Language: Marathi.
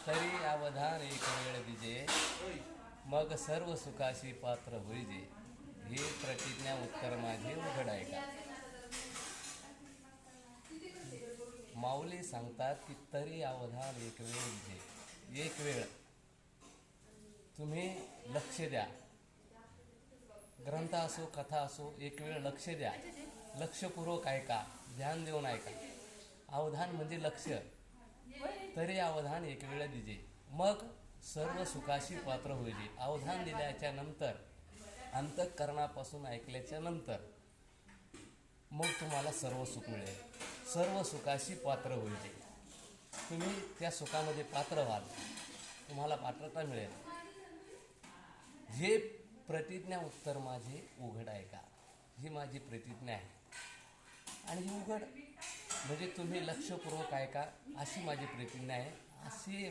तरी अवधान एक वेळ दिजे, मग सर्व सुखाशी पात्र होईजे. हे प्रतिज्ञा उत्तर माझे उघड आहे का. माऊली सांगतात की तरी अवधान एक वेळ दिजे. एक वेळ तुम्ही लक्ष द्या. ग्रंथ असो, कथा असो, एक वेळ लक्ष द्या. लक्षपूर्वक ऐका, ध्यान देऊन ऐका. अवधान म्हणजे लक्ष. तरी अवधान एक वेळ दिजे, मग सर्व सुखाशी पात्र होईजे. अवधान दिल्याच्या नंतर, अंतःकरणापासून ऐकल्याच्या नंतर मग तुम्हाला सर्व सुख मिळेल. सर्व सुखाशी पात्र होईजे. तुम्ही त्या सुखामध्ये पात्र व्हाल, तुम्हाला पात्रता मिळेल. हे प्रतिज्ञा उत्तर माझे उघड आहे का. ही माझी प्रतिज्ञा आहे. आणि ही उघड म्हणजे तुम्ही लक्षपूर्वक ऐका, अशी माझी प्रतिज्ञा आहे. अशी